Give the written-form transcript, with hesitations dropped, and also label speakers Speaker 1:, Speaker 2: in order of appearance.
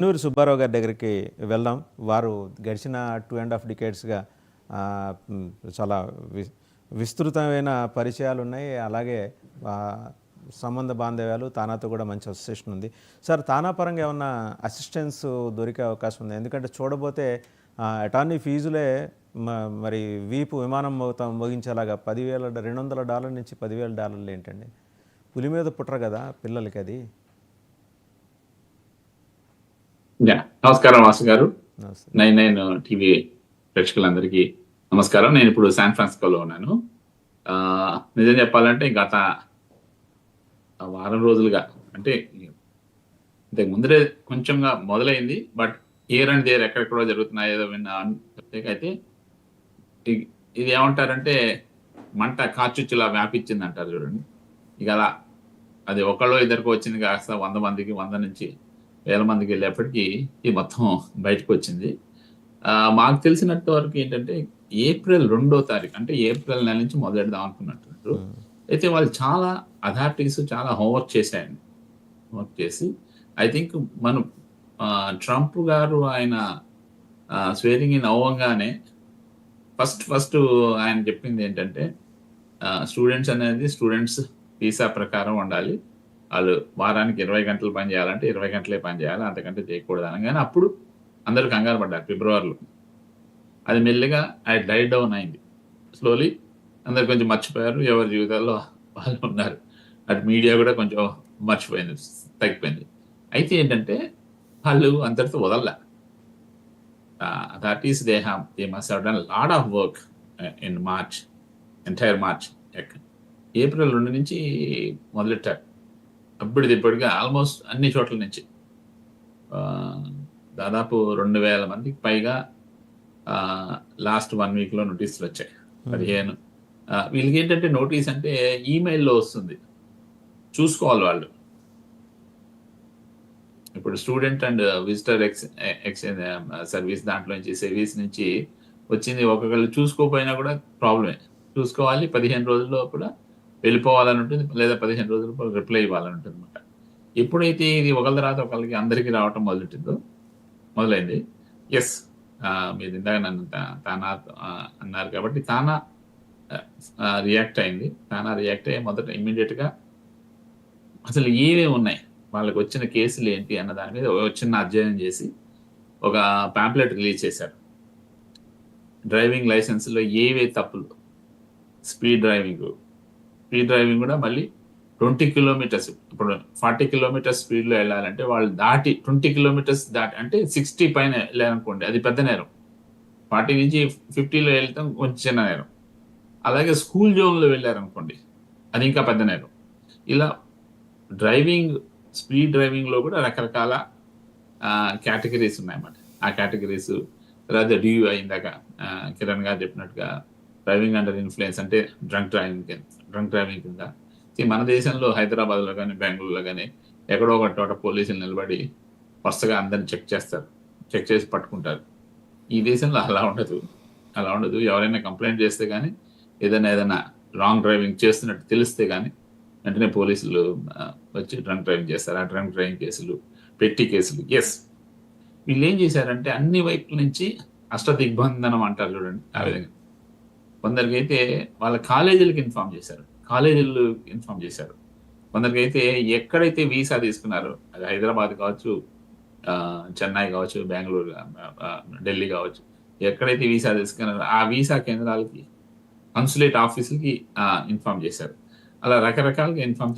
Speaker 1: నూరి సుబ్బారావు గారి దగ్గరికి వెళ్దాం. వారు గడిచిన 2½ డికేడ్స్‌గా ఆహ్, హ్మ్, చాలా వి విస్తృతమైన పరిచయాలున్నాయి. అలాగే ఆహ్, సంబంధ బాంధవ్యాలు తానాతో కూడా మంచి అసోసియేషన్ ఉంది. సార్ తానా పరంగా ఏమన్నా అసిస్టెన్స్ దొరికే అవకాశం ఉందా? ఎందుకంటే చూడబోతే అటార్నీ ఫీజులే మ మరి వీపు విమానం మోగించేలాగా $10,000 నుంచి $10,000 ఏంటండి? పులి మీద పుట్ర గదా! పిల్లలకది.
Speaker 2: నమస్కారం వాసు గారు.
Speaker 1: నమస్తే.
Speaker 2: 99 టీవీ ప్రేక్షకులందరికీ నమస్కారం. నేను ఇప్పుడు శాన్ ఫ్రాన్సిస్కోలో ఉన్నాను. నిజం చెప్పాలంటే గత వారం రోజులుగా అంటే ఇంతకు ముందరే కొంచెంగా మొదలైంది. బట్ హియర్ అండ్ దేర్ ఎక్కడెక్కడో జరుగుతున్నాయి ఏదో విన్నాను. అయితే ఇది ఏమంటారంటే మంట కార్చిచ్చులా వ్యాపించిందంటారు చూడండి. ఇక అలా అది ఒకళ్ళో ఇద్దరికో వచ్చింది కాస్త 100 మందికి 100 నుంచి 1000 మందికి వెళ్ళేప్పటికీ ఈ మొత్తం బయటకు వచ్చింది. మాకు తెలిసినంత వరకు ఏంటంటే ఏప్రిల్ 2వ తారీఖు అంటే ఏప్రిల్ నెల నుంచి మొదలెడదాం అనుకున్నట్టు. అయితే వాళ్ళు చాలా అథారిటీస్ చాలా హోంవర్క్ చేశాయండి. హోంవర్క్ చేసి ఐ థింక్ మనం ట్రంప్ గారు ఆయన స్వేరింగ్ ఇన్ అవ్వంగానే ఫస్ట్ ఆయన చెప్పింది ఏంటంటే స్టూడెంట్స్ వీసా ప్రకారం ఉండాలి. వాళ్ళు వారానికి 20 గంటలు పని చేయాలంటే 20 గంటలే పని చేయాలి. అంతకంటే చేయకూడదు అనగానే అప్పుడు అందరూ కంగారు పడ్డారు ఫిబ్రవరిలో. అది మెల్లిగా అది డై డౌన్ అయింది. స్లోలీ అందరూ కొంచెం మర్చిపోయారు. ఎవరి జీవితాల్లో వాళ్ళు ఉన్నారు. అటు మీడియా కూడా కొంచెం మర్చిపోయింది. తగ్గిపోయింది. అయితే ఏంటంటే వాళ్ళు అంతటితో వదలలే. Authorities they must have done lot of work in March, entire March. April 2 నుంచి మొదలెట్టారు. ఇప్పటికి ఆల్మోస్ట్ అన్ని చోట్ల నుంచి దాదాపు 2000 మందికి పైగా లాస్ట్ 1 వీక్‌లో నోటీసులు వచ్చాయి. 15 వీళ్ళకి ఏంటంటే నోటీస్ అంటే ఈమెయిల్‌లో వస్తుంది. చూసుకోవాలి వాళ్ళు. ఇప్పుడు student and visitor exchange service దాంట్లో నుంచి సర్వీస్ నుంచి వచ్చింది. ఒక్కొక్కళ్ళు చూసుకోకపోయినా కూడా ప్రాబ్లమే. చూసుకోవాలి. 15 రోజుల్లో కూడా వెళ్ళిపోవాలని ఉంటుంది. లేదా 15 రోజుల్లో రిప్లై ఇవ్వాలని ఉంటుంది అనమాట. ఎప్పుడైతే ఇది ఒకళ్ళ తర్వాత ఒకళ్ళకి అందరికీ రావటం మొదలైంది. ఎస్ మీరు ఇందాక నన్ను తానా అన్నారు కాబట్టి తానా రియాక్ట్ అయింది. తానా రియాక్ట్ అయ్యి మొదట ఇమ్మీడియట్‌గా అసలు ఏమేమి ఉన్నాయి, వాళ్ళకి వచ్చిన కేసులు ఏంటి అన్న దాని మీద చిన్న అధ్యయనం చేసి ఒక పాంప్లెట్ రిలీజ్ చేశారు. డ్రైవింగ్ లైసెన్స్‌లో ఏవే తప్పులు, స్పీడ్ డ్రైవింగ్ కూడా మళ్ళీ 20 కిలోమీటర్స్ ఇప్పుడు 40 కిలోమీటర్స్ స్పీడ్‌లో వెళ్ళాలంటే వాళ్ళు దాటి 20 కిలోమీటర్స్ దాటి అంటే 60 పైన వెళ్ళారనుకోండి అది పెద్ద నేరం. 40 నుంచి 50లో వెళ్తాం కొంచెం చిన్న నేరం. అలాగే స్కూల్ జోన్‌లో వెళ్ళారనుకోండి అది ఇంకా పెద్ద నేరం. ఇలా స్పీడ్ డ్రైవింగ్‌లో కూడా రకరకాల కేటగిరీస్ ఉన్నాయన్నమాట. ఆ కేటగిరీస్ తర్వాత DUI ఇందాక కిరణ్ గారు చెప్పినట్టుగా డ్రైవింగ్ అండర్ ఇన్‌ఫ్లుయెన్స్ అంటే డ్రంక్ డ్రైవింగ్ కింద. మన దేశంలో హైదరాబాద్‌లో కానీ, బెంగుళూరులో కానీ ఎక్కడో ఒక చోట పోలీసులు నిలబడి వరుసగా అందరిని చెక్ చేస్తారు. చెక్ చేసి పట్టుకుంటారు. ఈ దేశంలో అలా ఉండదు. ఎవరైనా కంప్లైంట్ చేస్తే కానీ ఏదైనా రాంగ్ డ్రైవింగ్ చేస్తున్నట్టు తెలిస్తే కానీ వెంటనే పోలీసులు వచ్చి డ్రంక్ డ్రైవింగ్ చేస్తారు. ఆ డ్రంక్ డ్రైవింగ్ కేసులు, పెట్టి కేసులు. వీళ్ళేం చేశారంటే అన్ని వైపుల నుంచి అష్టదిగ్బంధనం అంటారు చూడండి ఆ విధంగా. కొందరికైతే వాళ్ళ కాలేజీలకు ఇన్ఫార్మ్ చేశారు. కొందరికైతే ఎక్కడైతే వీసా తీసుకున్నారో అది హైదరాబాద్ కావచ్చు, చెన్నై కావచ్చు, బెంగళూరు, ఢిల్లీ కావచ్చు, ఎక్కడైతే వీసా తీసుకున్నారో ఆ వీసా కేంద్రాలకి, కన్సులేట్ ఆఫీసులకి ఇన్ఫార్మ్ చేశారు. అలా రకరకాలుగా ఇన్ఫార్మ్